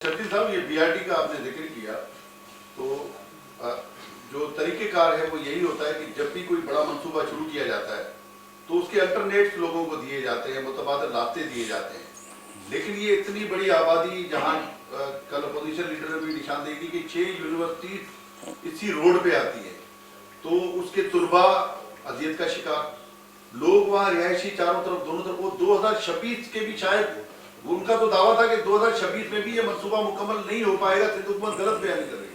छत्तीस साहब, ये बीआरटी का आपने जिक्र किया तो जो तरीके कार है वो यही होता है कि जब भी कोई बड़ा मंसूबा शुरू किया जाता है तो उसके अल्टरनेट्स लोगों को दिए जाते हैं, मुतबादल रास्ते दिए जाते हैं। लेकिन ये इतनी बड़ी आबादी, जहाँ कल अपोजिशन लीडर ने भी निशानदेही की कि 6 यूनिवर्सिटी इसी रोड पे आती है, तो उसके तुलबा अजियत का शिकार, लोग वहाँ रिहायशी चारों तरफ दोनों तरफ। वो 2026 के भी शायद उनका तो दावा था कि 2026 में भी ये मंसूबा मुकम्मल नहीं हो पाएगा। सिंध हुकूमत गलत बयान कर रही है,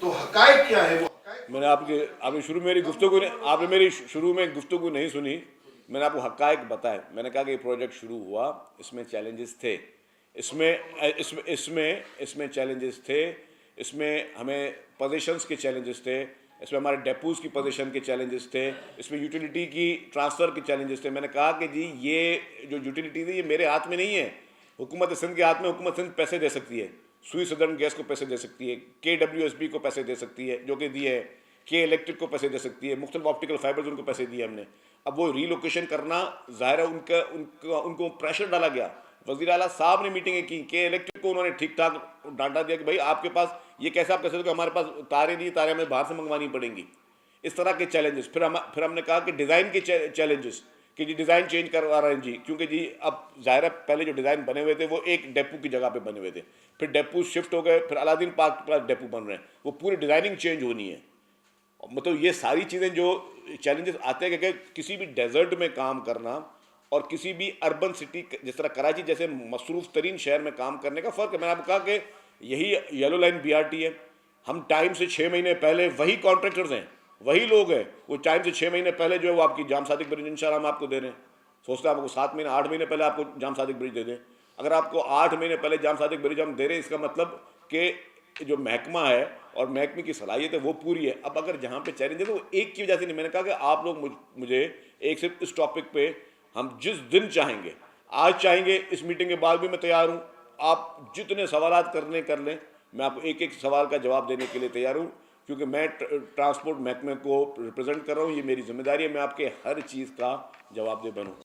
तो हकायक क्या है? वो मैंने आपने शुरू में मेरी गुफ्तगू ने आपने मेरी शुरू में गुफ्तगू नहीं सुनी। मैंने आपको हकायक बताए। मैंने कहा कि ये प्रोजेक्ट शुरू हुआ, इसमें चैलेंजेस थे, इसमें चैलेंजेस थे, इसमें हमें पोजीशंस के चैलेंजेस थे, इसमें हमारे डेपोज की पोजीशन के चैलेंजेस थे, इसमें यूटिलिटी की ट्रांसफ़र के चैलेंजेस थे। मैंने कहा कि जी ये जो यूटिलिटी थी ये मेरे हाथ में नहीं है, हुकूमत सिंध के हाथ में। हुकूमत सिंध पैसे दे सकती है, सुई सदर्न गैस को पैसे दे सकती है, KWSB को पैसे दे सकती है जो कि दिए है, के इलेक्ट्रिक को पैसे दे सकती है, मुख्तलिफ ऑप्टिकल फाइबर्स उनको पैसे दिए हमने। अब वो रीलोकेशन करना ज़ाहिर है उनको प्रेशर डाला गया। वज़ीर आला साहब ने मीटिंगें की, के इलेक्ट्रिक को उन्होंने ठीक ठाक डांटा दिया कि भाई आपके पास ये कैसे आप कह सकते हो कि हमारे पास तारें नहीं, तारें हमें बाहर से मंगवानी पड़ेंगी। इस तरह के चैलेंजेस। फिर हमने कहा कि डिज़ाइन के चैलेंजेस कि जी डिज़ाइन चेंज करवा रहे हैं जी, क्योंकि जी अब ज़ाहिर है पहले जो डिज़ाइन बने हुए थे वो एक डेपो की जगह पे बने हुए थे, फिर डेपो शिफ्ट हो गए, फिर अलादीन पार्क के पास डेपो बन रहे हैं, वो पूरी डिज़ाइनिंग चेंज होनी है। मतलब ये सारी चीज़ें जो चैलेंजेस आते हैं कि किसी भी डेजर्ट में काम करना और किसी भी अर्बन सिटी जिस तरह कराची जैसे मसरूफ़ तरीन शहर में काम करने का फ़र्क है। मैंने आपको कहा कि यही येलो लाइन BRT है। हम टाइम से 6 महीने पहले वही कॉन्ट्रैक्टर्स हैं, वही लोग हैं, वो टाइम से 6 महीने पहले जो है वो आपकी जाम सादिक ब्रिज इंशाल्लाह हम आपको दे रहे हैं। सोचते हैं आपको 7 महीने 8 महीने पहले आपको जाम सादिक ब्रिज दे दें। अगर आपको 8 महीने पहले जाम सादिक ब्रिज हम दे रहे हैं, इसका मतलब कि जो महकमा है और महकमे की सलाहियत है वो पूरी है। अब अगर जहाँ पे चैलेंज है तो वो एक की वजह से नहीं। मैंने कहा कि आप लोग मुझे एक सिर्फ इस टॉपिक पे हम जिस दिन चाहेंगे, आज चाहेंगे, इस मीटिंग के बाद भी मैं तैयार हूँ, आप जितने सवालात करने कर लें, मैं आपको एक एक सवाल का जवाब देने के लिए तैयार हूँ, क्योंकि मैं ट्रांसपोर्ट महकमे को रिप्रेजेंट कर रहा हूँ। ये मेरी जिम्मेदारी है, मैं आपके हर चीज़ का जवाबदेह बनूँ।